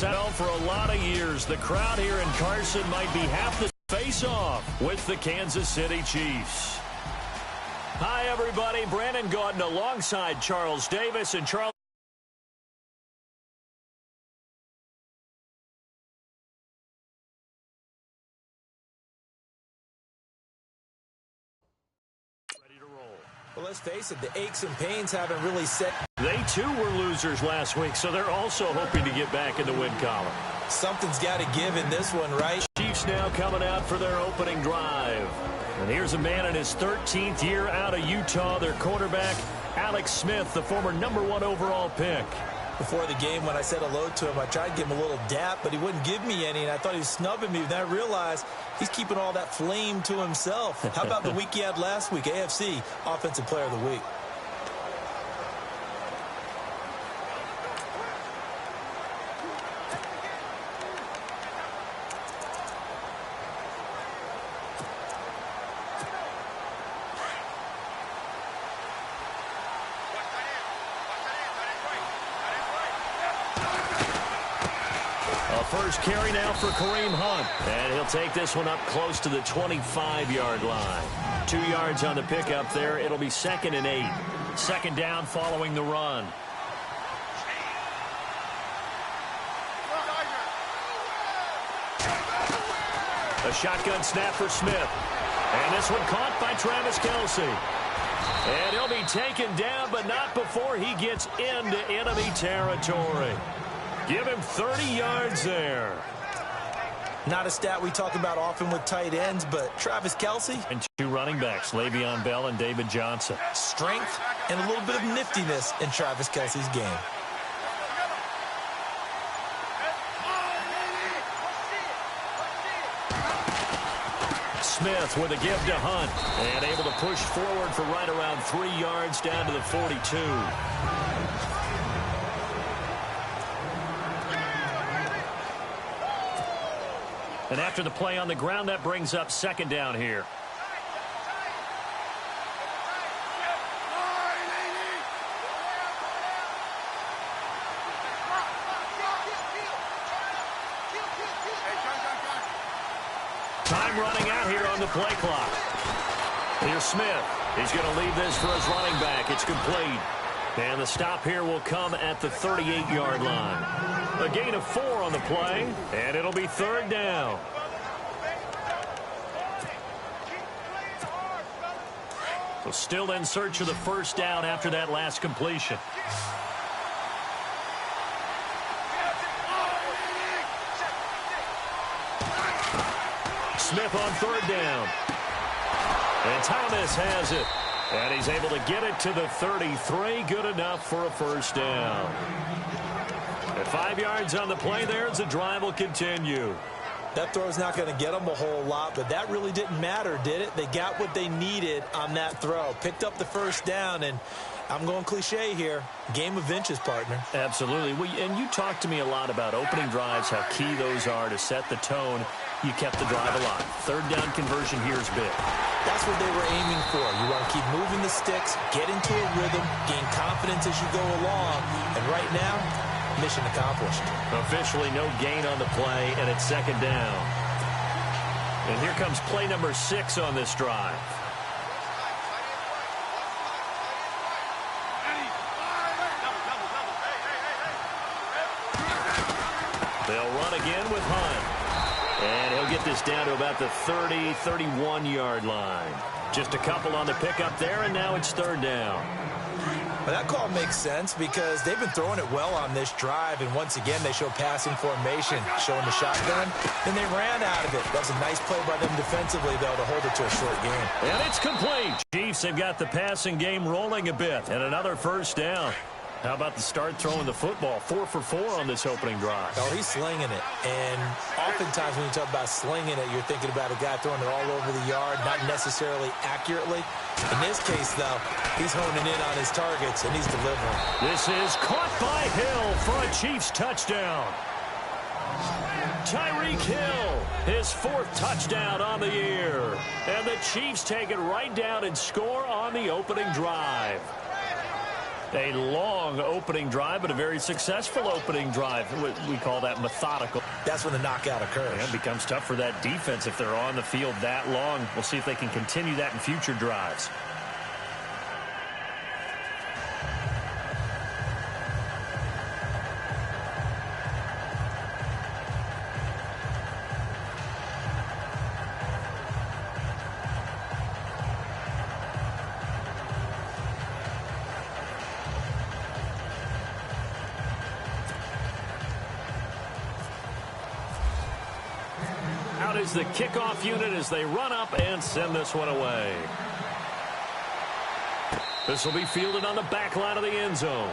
sound for a lot of years. The crowd here in Carson might be half the face-off with the Kansas City Chiefs. Hi, everybody. Brandon Gaudin alongside Charles Davis. And Charles, ready to roll. Well, let's face it, the aches and pains haven't really set. They, too, were losers last week, so they're also hoping to get back in the win column. Something's got to give in this one, right? Chiefs now coming out for their opening drive. And here's a man in his 13th year out of Utah, their quarterback, Alex Smith, the former #1 overall pick. Before the game, when I said hello to him, I tried to give him a little dap, but he wouldn't give me any, and I thought he was snubbing me. Then I realized he's keeping all that flame to himself. How about the week he had last week? AFC Offensive Player of the Week. First carry now for Kareem Hunt. And he'll take this one up close to the 25-yard line. 2 yards on the pickup there. It'll be 2nd and 8. Second down following the run. A shotgun snap for Smith. And this one caught by Travis Kelce. And he'll be taken down, but not before he gets into enemy territory. Give him 30 yards there. Not a stat we talk about often with tight ends, but Travis Kelce. And 2 running backs, Le'Veon Bell and David Johnson. Strength and a little bit of niftiness in Travis Kelce's game. Smith with a give to Hunt. And able to push forward for right around 3 yards down to the 42. And after the play on the ground, that brings up second down here. Time running out here on the play clock. Here's Smith. He's going to leave this for his running back. It's complete. And the stop here will come at the 38-yard line. A gain of 4 on the play, and it'll be 3rd down. So still in search of the first down after that last completion. Smith on 3rd down. And Thomas has it. And he's able to get it to the 33. Good enough for a first down. At 5 yards on the play there, as the drive will continue. That throw's not going to get them a whole lot, but that really didn't matter, did it? They got what they needed on that throw. Picked up the first down, and I'm going cliche here. Game of inches, partner. Absolutely. Well, and you talked to me a lot about opening drives, how key those are to set the tone. You kept the drive alive. 3rd down conversion here is big. That's what they were aiming for. You want to keep moving the sticks, get into a rhythm, gain confidence as you go along. And right now, mission accomplished. Officially no gain on the play, and it's 2nd down. And here comes play number 6 on this drive. They'll run again with Hunt. And he'll get this down to about the 30, 31-yard line. Just a couple on the pickup there, and now it's 3rd down. Well, that call makes sense because they've been throwing it well on this drive, and once again they show passing formation, showing the shotgun, and they ran out of it. That was a nice play by them defensively, though, to hold it to a short game. And it's complete. Chiefs have got the passing game rolling a bit, and another first down. How about the start throwing the football? 4 for 4 on this opening drive. Oh, he's slinging it. And oftentimes when you talk about slinging it, you're thinking about a guy throwing it all over the yard, not necessarily accurately. In this case, though, he's honing in on his targets, and he's delivering. This is caught by Hill for a Chiefs touchdown. Tyreek Hill, his 4th touchdown on the year. And the Chiefs take it right down and score on the opening drive. A long opening drive, but a very successful opening drive. We call that methodical. That's when the knockout occurs. Yeah, it becomes tough for that defense if they're on the field that long. We'll see if they can continue that in future drives. Out is the kickoff unit as they run up and send this one away. This will be fielded on the back line of the end zone.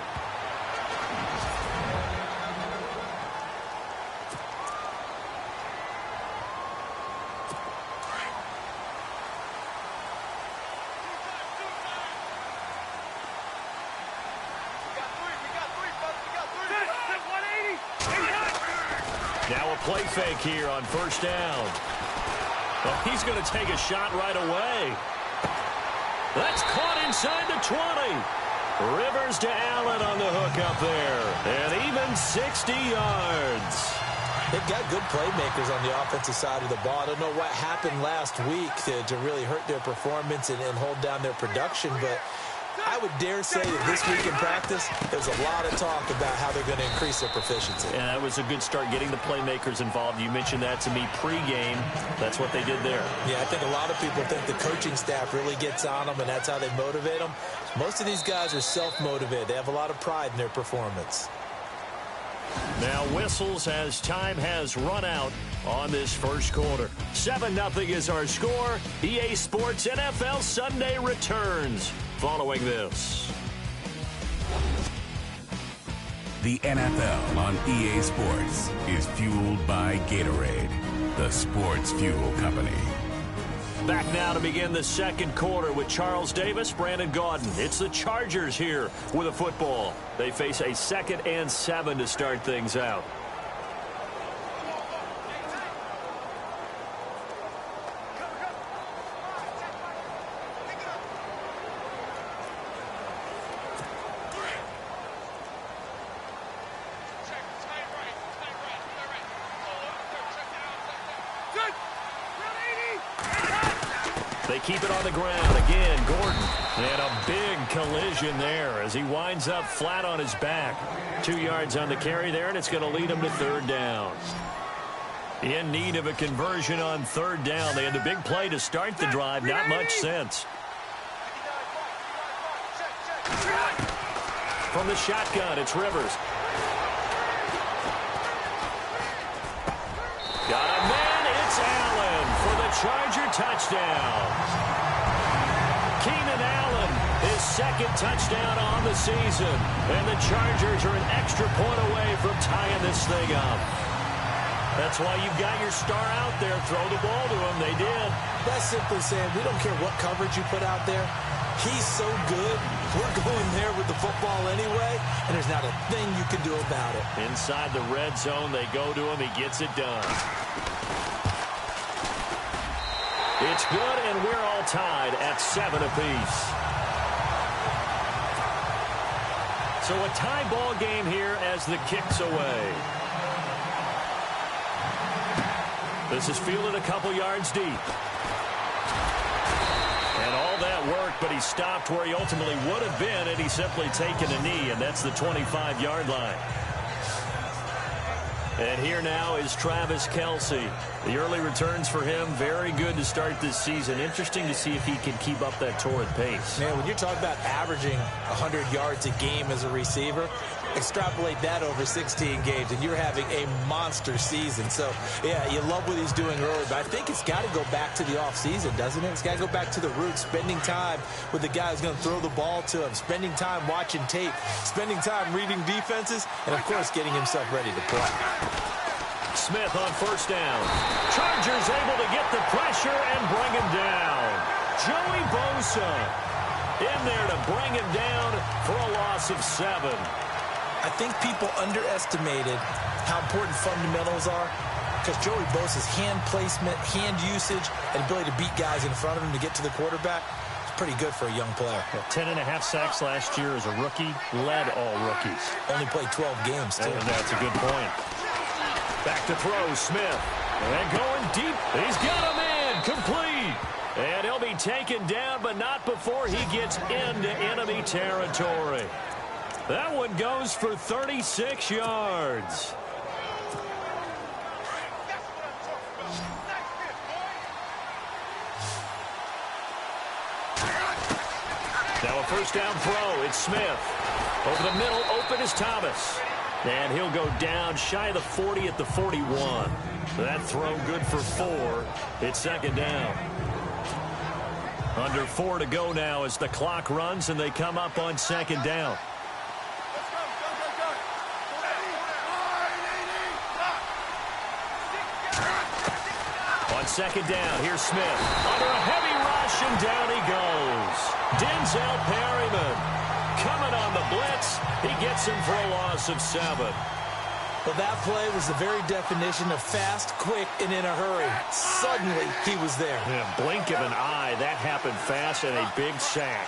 Now a play fake here on first down. Well, he's going to take a shot right away. That's caught inside the 20. Rivers to Allen on the hook up there. And even 60 yards. They've got good playmakers on the offensive side of the ball. I don't know what happened last week to really hurt their performance and hold down their production, but I would dare say that this week in practice, there's a lot of talk about how they're going to increase their proficiency. Yeah, that was a good start getting the playmakers involved. You mentioned that to me pregame. That's what they did there. Yeah, I think a lot of people think the coaching staff really gets on them, and that's how they motivate them. Most of these guys are self-motivated. They have a lot of pride in their performance. Now whistles as time has run out on this first quarter. 7-0 is our score. EA Sports NFL Sunday returns following this. The NFL on EA Sports is fueled by Gatorade, the sports fuel company. Back now to begin the second quarter with Charles Davis, Brandon Gaudin. It's the Chargers here with a football. They face a 2nd and 7 to start things out. They keep it on the ground. Again, Gordon. And a big collision there as he winds up flat on his back. 2 yards on the carry there, and it's going to lead him to third down. In need of a conversion on third down. They had the big play to start the drive. Not much sense. From the shotgun, it's Rivers. Got a man. It's Allen for the Charger touchdown. Keenan Allen, his 2nd touchdown on the season. And the Chargers are an extra point away from tying this thing up. That's why you've got your star out there. Throw the ball to him. They did. That's simply saying we don't care what coverage you put out there. He's so good. We're going there with the football anyway, and there's not a thing you can do about it. Inside the red zone, they go to him. He gets it done. It's good, and we're all tied at 7 apiece. So a tie ball game here as the kick's away. This is fielded a couple yards deep. And all that work, but he stopped where he ultimately would have been had he simply taken a knee, and that's the 25-yard line. And here now is Travis Kelce. The early returns for him, very good to start this season. Interesting to see if he can keep up that torrid pace. Man, when you're talking about averaging 100 yards a game as a receiver, extrapolate that over 16 games, and you're having a monster season. So, yeah, you love what he's doing early, but I think it's got to go back to the offseason, doesn't it? It's got to go back to the roots, spending time with the guy who's going to throw the ball to him, spending time watching tape, spending time reading defenses, and, of course, getting himself ready to play. Smith on first down. Chargers able to get the pressure and bring him down. Joey Bosa in there to bring him down for a loss of 7. I think people underestimated how important fundamentals are because Joey Bosa's hand placement, hand usage, and ability to beat guys in front of him to get to the quarterback is pretty good for a young player. 10.5 sacks last year as a rookie, led all rookies. Only played 12 games, too. That's a good point. Back to throw, Smith. And going deep. He's got a man, complete. And he'll be taken down, but not before he gets into enemy territory. That one goes for 36 yards. Now a first down throw. It's Smith. Over the middle, open is Thomas. And he'll go down shy of the 40 at the 41. That throw good for 4. It's second down. Under 4 to go now as the clock runs and they come up on second down. On second down, here's Smith. Under a heavy rush, and down he goes. Denzel Perryman coming on the blitz. He gets him for a loss of 7. Well, that play was the very definition of fast, quick, and in a hurry. Suddenly, he was there. Yeah, blink of an eye. That happened fast and a big sack.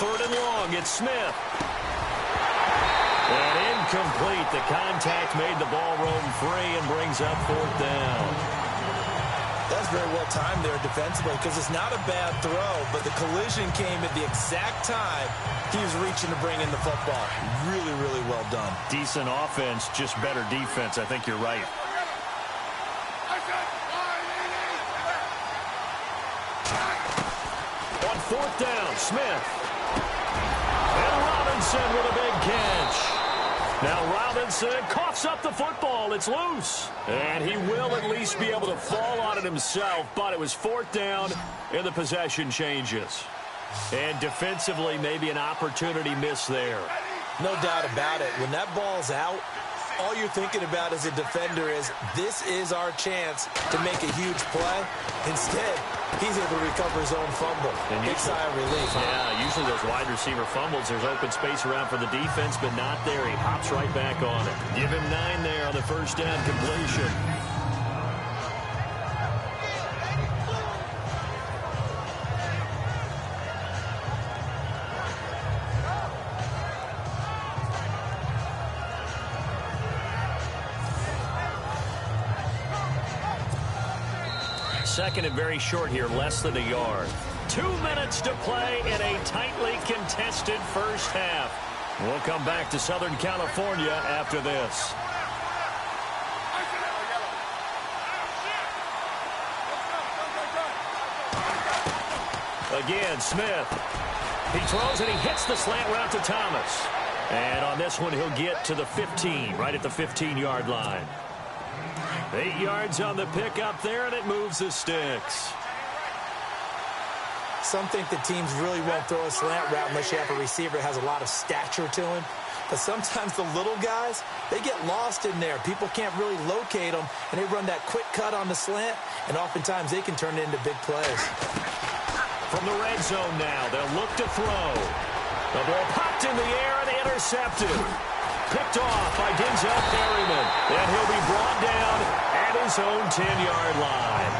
Third and long, it's Smith. And incomplete. The contact made the ball roam free and brings up fourth down. That's very well timed there defensively because it's not a bad throw, but the collision came at the exact time he was reaching to bring in the football. Really, really well done. Decent offense, just better defense. I think you're right. On fourth down, Smith. And Robinson with a big catch. Now Robinson coughs up the football. It's loose. And he will at least be able to fall on it himself, but it was fourth down and the possession changes. And defensively, maybe an opportunity missed there. No doubt about it. When that ball's out, all you're thinking about as a defender is, this is our chance to make a huge play. Instead, he's able to recover his own fumble. Big sigh of relief. Yeah, usually those wide receiver fumbles, there's open space around for the defense, but not there. He hops right back on it. Give him 9 there on the first down completion. Second and very short here, less than a yard. 2 minutes to play in a tightly contested first half. We'll come back to Southern California after this. Again, Smith. He throws and he hits the slant route to Thomas. And on this one, he'll get to the 15, right at the 15-yard line. 8 yards on the pickup there, and it moves the sticks. Some think the teams really won't throw a slant route unless you have a receiver that has a lot of stature to him. But sometimes the little guys, they get lost in there. People can't really locate them, and they run that quick cut on the slant, and oftentimes they can turn it into big plays. From the red zone now, they'll look to throw. The ball popped in the air and intercepted. Picked off by Denzel Perryman. And he'll be brought down at his own 10-yard line.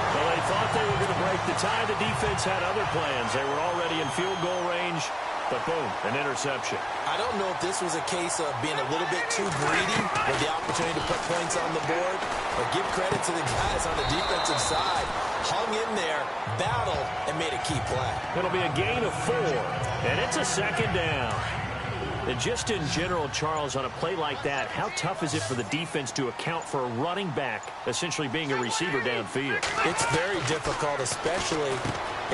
Well, they thought they were going to break the tie. The defense had other plans. They were already in field goal range. But boom, an interception. I don't know if this was a case of being a little bit too greedy with the opportunity to put points on the board. But give credit to the guys on the defensive side. Hung in there, battled, and made a key play. It'll be a gain of 4. And it's a second down. And just in general, Charles, on a play like that, how tough is it for the defense to account for a running back essentially being a receiver downfield? It's very difficult, especially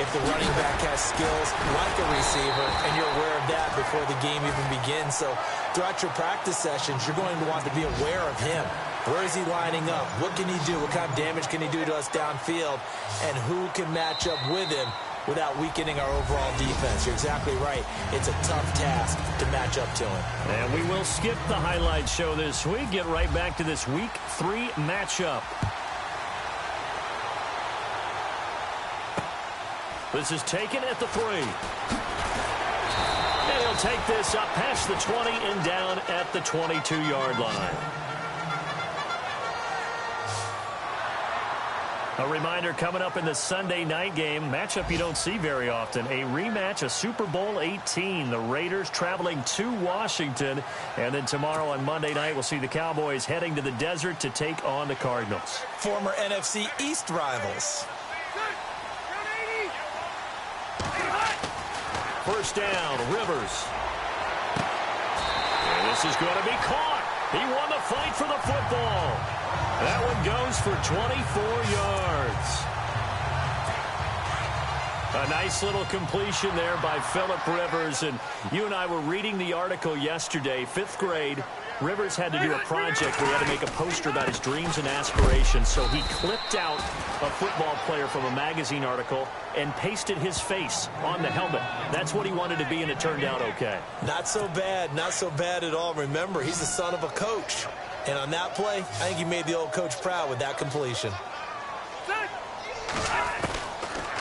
if the running back has skills like a receiver, and you're aware of that before the game even begins. So throughout your practice sessions, you're going to want to be aware of him. Where is he lining up? What can he do? What kind of damage can he do to us downfield? And who can match up with him without weakening our overall defense? You're exactly right. It's a tough task to match up to him. And we will skip the highlight show this week. Get right back to this Week 3 matchup. This is taken at the 3. And he'll take this up past the 20 and down at the 22-yard line. A reminder coming up in the Sunday night game, matchup you don't see very often, a rematch of Super Bowl 18. The Raiders traveling to Washington. And then tomorrow on Monday night, we'll see the Cowboys heading to the desert to take on the Cardinals. Former NFC East rivals. First down, Rivers. And this is going to be caught. He won the fight for the football. That one goes for 24 yards. A nice little completion there by Phillip Rivers. And you and I were reading the article yesterday, 5th grade. Rivers had to do a project where he had to make a poster about his dreams and aspirations. So he clipped out a football player from a magazine article and pasted his face on the helmet. That's what he wanted to be, and it turned out okay. Not so bad. Not so bad at all. Remember, he's the son of a coach. And on that play, I think he made the old coach proud with that completion.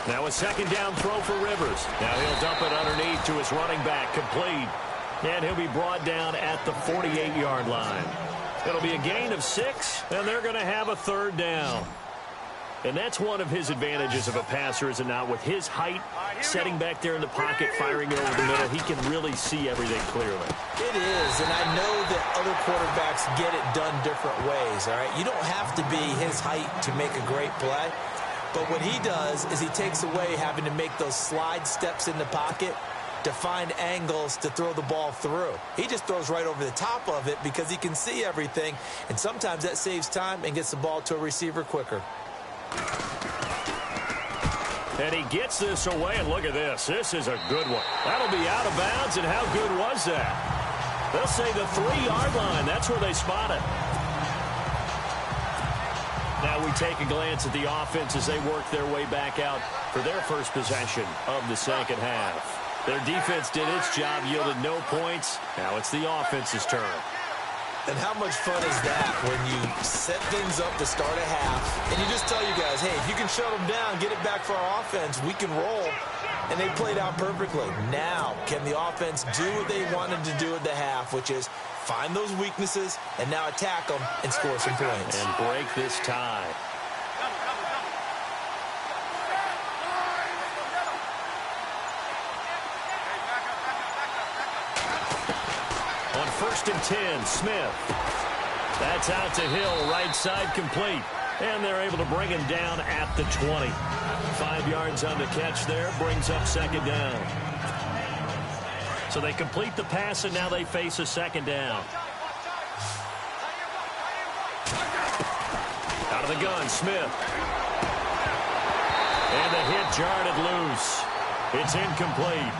Now a second down throw for Rivers. Now he'll dump it underneath to his running back, complete. And he'll be brought down at the 48-yard line. It'll be a gain of 6, and they're going to have a third down. And that's one of his advantages of a passer, is it not? With his height, setting back there in the pocket, firing it over the middle, he can really see everything clearly. It is, and I know that other quarterbacks get it done different ways, all right? You don't have to be his height to make a great play. But what he does is he takes away having to make those slide steps in the pocket to find angles to throw the ball through. He just throws right over the top of it because he can see everything, and sometimes that saves time and gets the ball to a receiver quicker. And he gets this away, and look at this. This is a good one. That'll be out of bounds, and how good was that? They'll say the 3-yard line. That's where they spot it. Now we take a glance at the offense as they work their way back out for their first possession of the second half. Their defense did its job, yielded no points. Now it's the offense's turn. And how much fun is that when you set things up to start a half and you just tell you guys, hey, if you can shut them down, get it back for our offense, we can roll. And they played out perfectly. Now, can the offense do what they wanted to do at the half, which is find those weaknesses and now attack them and score some points. And break this tie. On 1st and 10, Smith. That's out to Hill, right side complete. And they're able to bring him down at the 20. 5 yards on the catch there, brings up second down. So they complete the pass, and now they face a second down. Out of the gun, Smith. And the hit jarred it loose. It's incomplete.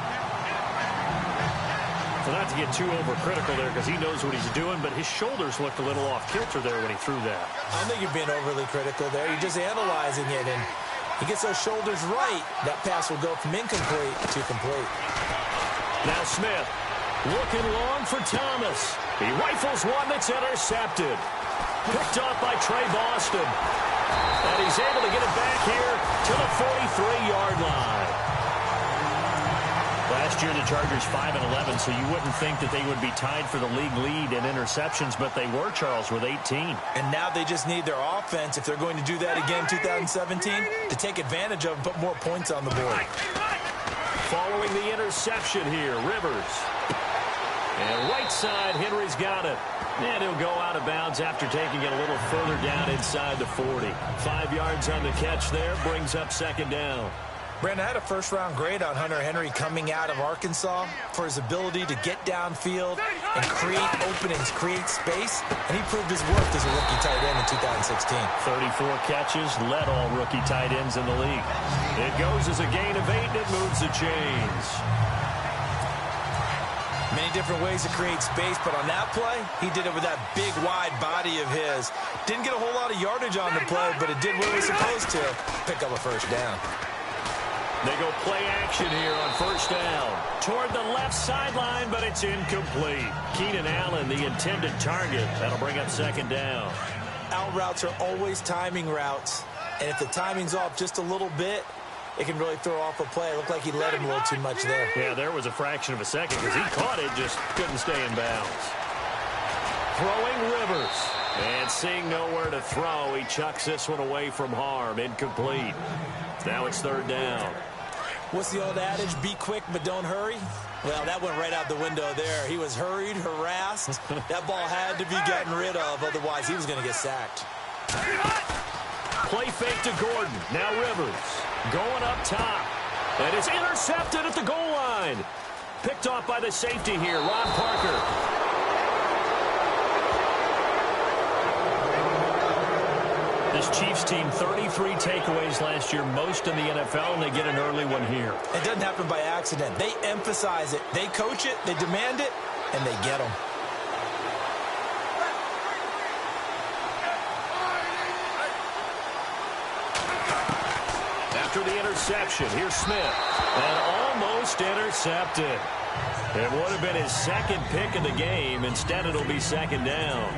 So not to get too overcritical there because he knows what he's doing, but his shoulders looked a little off kilter there when he threw that. I don't think you're being overly critical there. You're just analyzing it, and he gets those shoulders right. That pass will go from incomplete to complete. Now Smith looking long for Thomas. He rifles one that's intercepted. Picked off by Trey Boston. And he's able to get it back here to the 43-yard line. Last year the Chargers 5-11, so you wouldn't think that they would be tied for the league lead in interceptions, but they were, Charles, with 18. And now they just need their offense, if they're going to do that again in 2017, to take advantage of and put more points on the board. Following the interception here, Rivers. And right side, Henry's got it. And he'll go out of bounds after taking it a little further down inside the 40. 5 yards on the catch there, brings up second down. Brandon, I had a first-round grade on Hunter Henry coming out of Arkansas for his ability to get downfield and create openings, create space, and he proved his worth as a rookie tight end in 2016. 34 catches, led all rookie tight ends in the league. It goes as a gain of 8, and it moves the chains. Many different ways to create space, but on that play, he did it with that big, wide body of his. Didn't get a whole lot of yardage on the play, but it did what it was supposed to, pick up a first down. They go play action here on first down. Toward the left sideline, but it's incomplete. Keenan Allen, the intended target. That'll bring up second down. Out routes are always timing routes, and if the timing's off just a little bit, it can really throw off a play. It looked like he let him a little too much there. Yeah, there was a fraction of a second because he caught it, just couldn't stay in bounds. Throwing Rivers. And seeing nowhere to throw, he chucks this one away from harm. Incomplete. Now it's third down. What's the old adage? Be quick, but don't hurry. Well, that went right out the window there. He was hurried, harassed. That ball had to be gotten rid of, otherwise he was going to get sacked. Play fake to Gordon. Now Rivers going up top. And it's intercepted at the goal line. Picked off by the safety here, Ron Parker. This Chiefs team, 33 takeaways last year, most in the NFL, and they get an early one here. It doesn't happen by accident. They emphasize it. They coach it, they demand it, and they get them. After the interception, here's Smith. And almost intercepted. It would have been his second pick of the game. Instead, it'll be second down.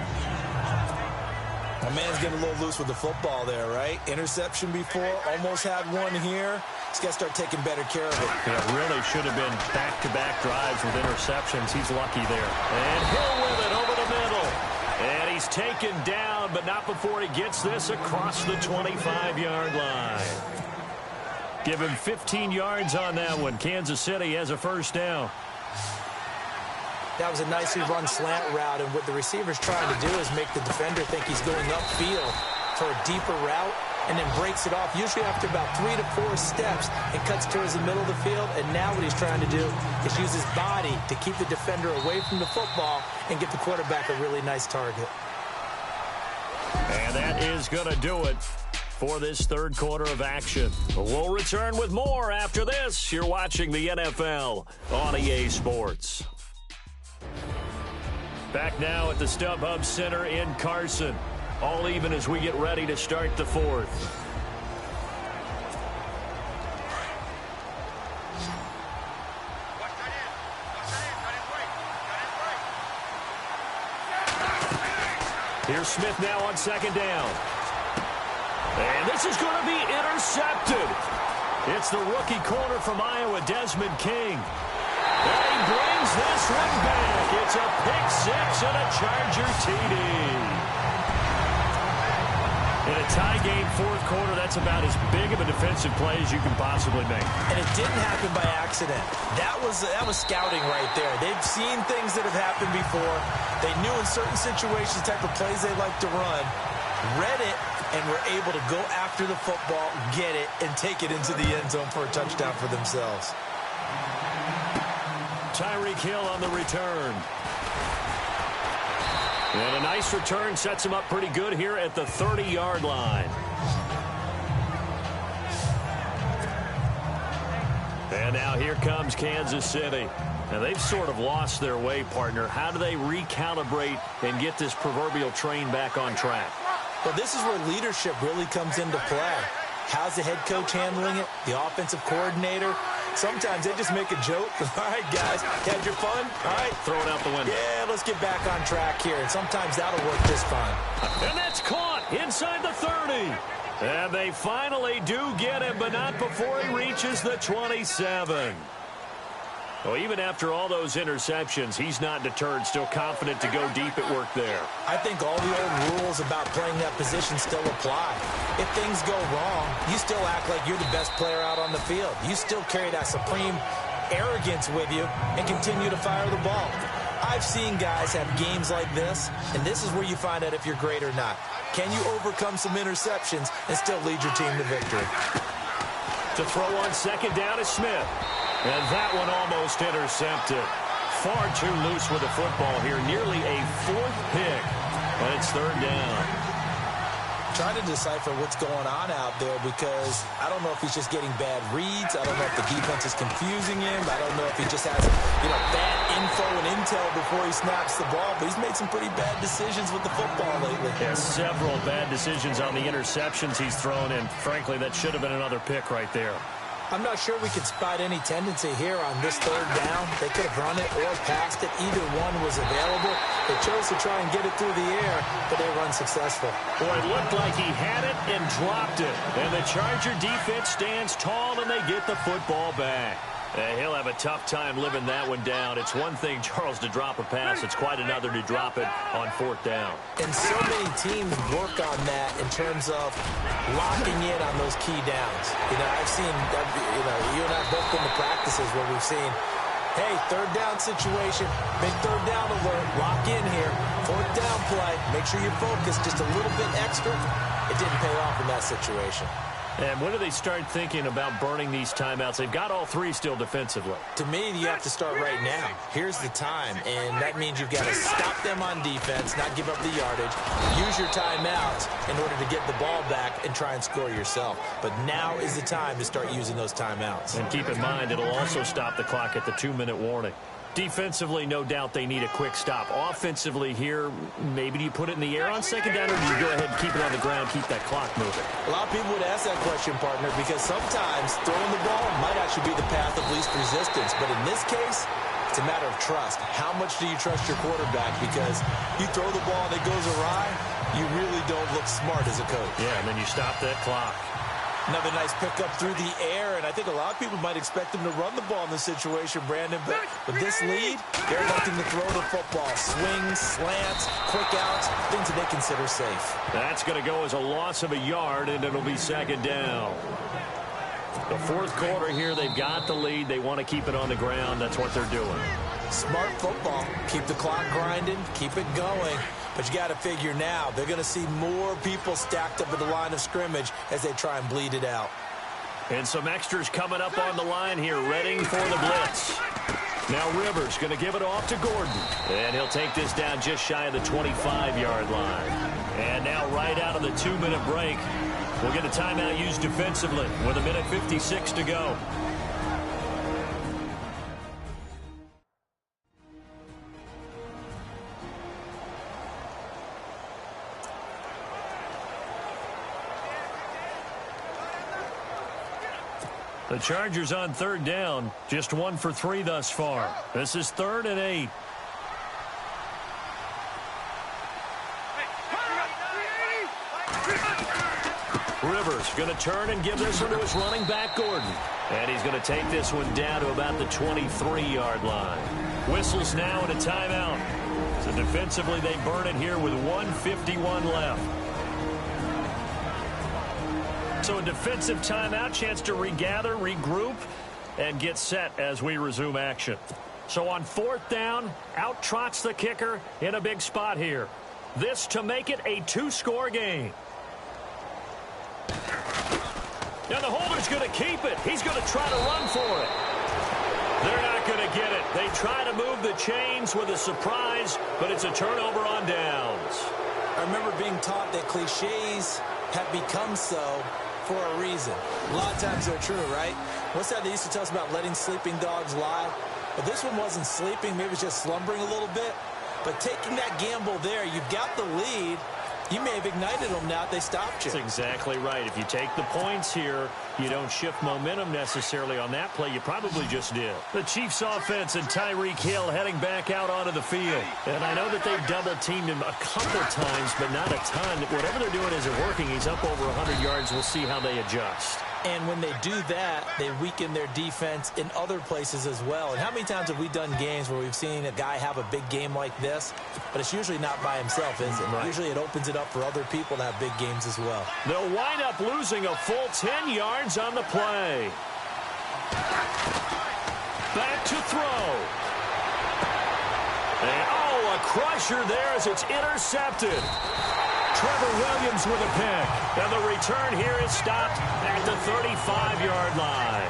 My man's getting a little loose with the football there, right? Interception before, almost had one here. He's got to start taking better care of it. Yeah, really should have been back-to-back drives with interceptions. He's lucky there. And Hill with it over the middle. And he's taken down, but not before he gets this across the 25-yard line. Give him 15 yards on that one. Kansas City has a first down. That was a nicely run slant route, and what the receiver's trying to do is make the defender think he's going upfield for a deeper route, and then breaks it off, usually after about 3 to 4 steps, and cuts towards the middle of the field. And now what he's trying to do is use his body to keep the defender away from the football and get the quarterback a really nice target. And that is going to do it for this third quarter of action. We'll return with more after this. You're watching the NFL on EA Sports. Back now at the StubHub Center in Carson. All even as we get ready to start the fourth. Here's Smith now on second down. And this is going to be intercepted. It's the rookie corner from Iowa, Desmond King. And he brings this one back. It's a pick six and a Charger TD. In a tie game fourth quarter, that's about as big of a defensive play as you can possibly make. And it didn't happen by accident. That was scouting right there. They've seen things that have happened before. They knew in certain situations the type of plays they like to run, read it, and were able to go after the football, get it, and take it into the end zone for a touchdown for themselves. Tyreek Hill on the return. And a nice return sets him up pretty good here at the 30-yard line. And now here comes Kansas City. Now they've sort of lost their way, partner. How do they recalibrate and get this proverbial train back on track? Well, this is where leadership really comes into play. How's the head coach handling it? The offensive coordinator? Sometimes they just make a joke. All right, guys, had your fun? All right. Throw it out the window. Yeah, let's get back on track here. And sometimes that'll work just fine. And that's caught inside the 30. And they finally do get him, but not before he reaches the 27. Well, even after all those interceptions, he's not deterred, still confident to go deep at work there. I think all the old rules about playing that position still apply. If things go wrong, you still act like you're the best player out on the field. You still carry that supreme arrogance with you and continue to fire the ball. I've seen guys have games like this, and this is where you find out if you're great or not. Can you overcome some interceptions and still lead your team to victory? To throw on second down is Smith. And that one almost intercepted. Far too loose with the football here. Nearly a fourth pick. And it's third down. Trying to decipher what's going on out there because I don't know if he's just getting bad reads. I don't know if the defense is confusing him. I don't know if he just has, bad info and intel before he snaps the ball. But he's made some pretty bad decisions with the football lately. Yeah, several bad decisions on the interceptions he's thrown. And frankly, that should have been another pick right there. I'm not sure we could spot any tendency here on this third down. They could have run it or passed it. Either one was available. They chose to try and get it through the air, but they were unsuccessful. Boy, it looked like he had it and dropped it. And the Charger defense stands tall, and they get the football back. He'll have a tough time living that one down. It's one thing, Charles, to drop a pass. It's quite another to drop it on 4th down. And so many teams work on that in terms of locking in on those key downs. You know, I've seen, you and I both been to practices where we've seen, hey, 3rd down situation, big 3rd down alert, lock in here, 4th down play, make sure you focus just a little bit extra. It didn't pay off in that situation. And when do they start thinking about burning these timeouts? They've got all 3 still defensively. To me, you have to start right now. Here's the time, and that means you've got to stop them on defense, not give up the yardage, use your timeouts in order to get the ball back and try and score yourself. But now is the time to start using those timeouts. And keep in mind, it'll also stop the clock at the 2-minute warning. Defensively, no doubt they need a quick stop. Offensively here, maybe do you put it in the air on 2nd down, or do you go ahead and keep it on the ground, keep that clock moving? A lot of people would ask that question, partner, because sometimes throwing the ball might actually be the path of least resistance. But in this case, it's a matter of trust. How much do you trust your quarterback? Because you throw the ball and it goes awry, you really don't look smart as a coach. Yeah, and then you stop that clock. Another nice pickup through the air, and I think a lot of people might expect him to run the ball in this situation, Brandon. But with this lead, they're electing to throw the football. Swings, slants, quick outs, things that they consider safe. That's going to go as a loss of a yard, and it'll be 2nd down. The 4th quarter here, they've got the lead. They want to keep it on the ground. That's what they're doing. Smart football. Keep the clock grinding, keep it going. But you got to figure now, they're going to see more people stacked up at the line of scrimmage as they try and bleed it out. And some extras coming up on the line here, ready for the blitz. Now Rivers going to give it off to Gordon. And he'll take this down just shy of the 25-yard line. And now right out of the 2-minute break, we'll get a timeout used defensively with 1:56 to go. The Chargers on 3rd down, just 1 for 3 thus far. This is 3rd and 8. Rivers going to turn and give this one to his running back, Gordon. And he's going to take this one down to about the 23-yard line. Whistles now and a timeout. So defensively, they burn it here with 1:51 left. So a defensive timeout, chance to regather, regroup, and get set as we resume action. So on 4th down, out trots the kicker in a big spot here. This to make it a 2-score game. Now the holder's going to keep it. He's going to try to run for it. They're not going to get it. They try to move the chains with a surprise, but it's a turnover on downs. I remember being taught that cliches have become so for a reason. A lot of times they're true, right? What's that they used to tell us about letting sleeping dogs lie? But this one wasn't sleeping. Maybe it was just slumbering a little bit. But taking that gamble there, you've got the lead. You may have ignited them now if they stopped you. That's exactly right. If you take the points here, you don't shift momentum necessarily on that play. You probably just did. The Chiefs offense and Tyreek Hill heading back out onto the field. And I know that they've double-teamed him a couple times, but not a ton. Whatever they're doing isn't working. He's up over 100 yards. We'll see how they adjust. And when they do that, they weaken their defense in other places as well. And how many times have we done games where we've seen a guy have a big game like this, but it's usually not by himself, is it? Right. Usually it opens it up for other people to have big games as well. They'll wind up losing a full 10 yards on the play. Back to throw. And, a crusher there as it's intercepted. Trevor Williams with a pick. And the return here is stopped at the 35-yard line.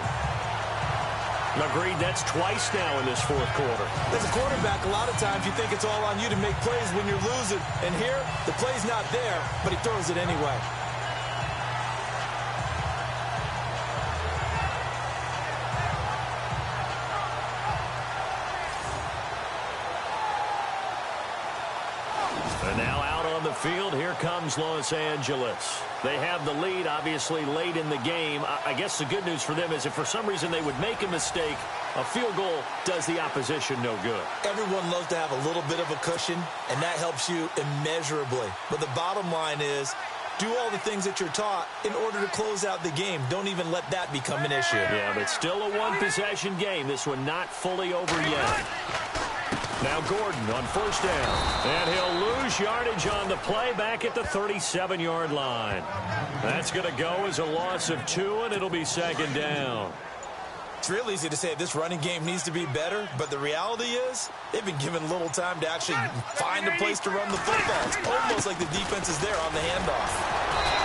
Agreed, that's twice now in this 4th quarter. As a quarterback, a lot of times you think it's all on you to make plays when you're losing. And here, the play's not there, but he throws it anyway. And now out on the field, here comes Los Angeles. They have the lead, obviously, late in the game. I guess the good news for them is if for some reason they would make a mistake, a field goal does the opposition no good. Everyone loves to have a little bit of a cushion, and that helps you immeasurably. But the bottom line is Do all the things that you're taught in order to close out the game. Don't even let that become an issue. Yeah, but still a one-possession game. This one not fully over yet. Now Gordon on first down. And he'll lose yardage on the play back at the 37-yard line. That's going to go as a loss of 2, and it'll be second down. It's real easy to say this running game needs to be better, but the reality is they've been given little time to actually find a place to run the football. It's almost like the defense is there on the handoff.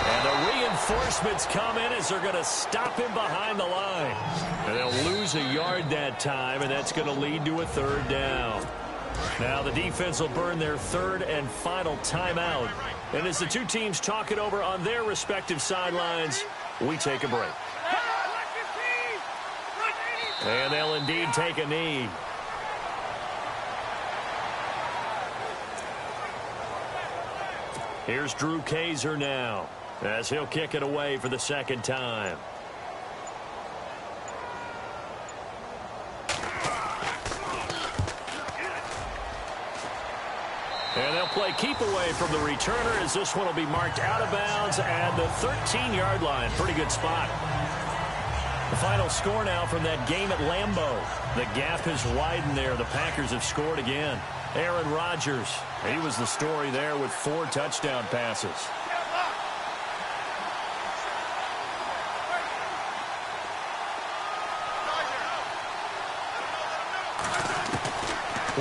And the reinforcements come in as they're going to stop him behind the line. And they'll lose a yard that time, and that's going to lead to a third down. Now the defense will burn their third and final timeout. And as the two teams talk it over on their respective sidelines, we take a break. And they'll indeed take a knee. Here's Drew Kaiser now as he'll kick it away for the second time. And they'll play keep away from the returner as this one will be marked out of bounds at the 13-yard line. Pretty good spot. The final score now from that game at Lambeau. The gap has widened there. The Packers have scored again. Aaron Rodgers, he was the story there with 4 touchdown passes.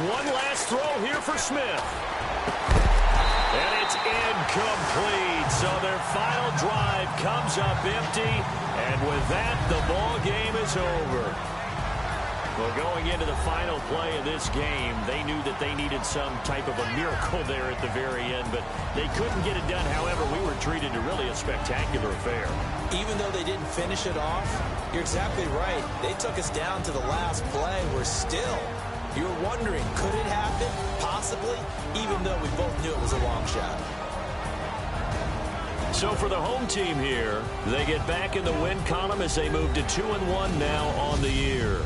One last throw here for Smith. And it's incomplete. So their final drive comes up empty. And with that, the ball game is over. Well, going into the final play of this game, they knew that they needed some type of a miracle there at the very end, but they couldn't get it done. However, we were treated to really a spectacular affair. Even though they didn't finish it off, you're exactly right. They took us down to the last play. You're wondering, could it happen? Possibly, even though we both knew it was a long shot. So for the home team here, they get back in the win column as they move to 2-1 now on the year.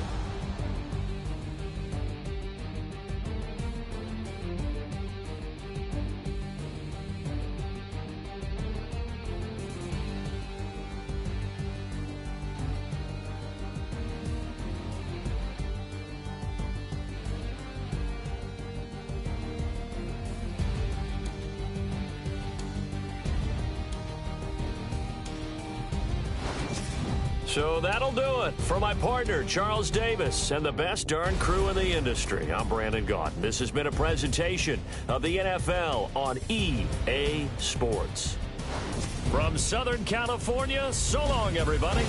So that'll do it for my partner, Charles Davis, and the best darn crew in the industry. I'm Brandon Gaudin. This has been a presentation of the NFL on EA Sports. From Southern California, so long, everybody.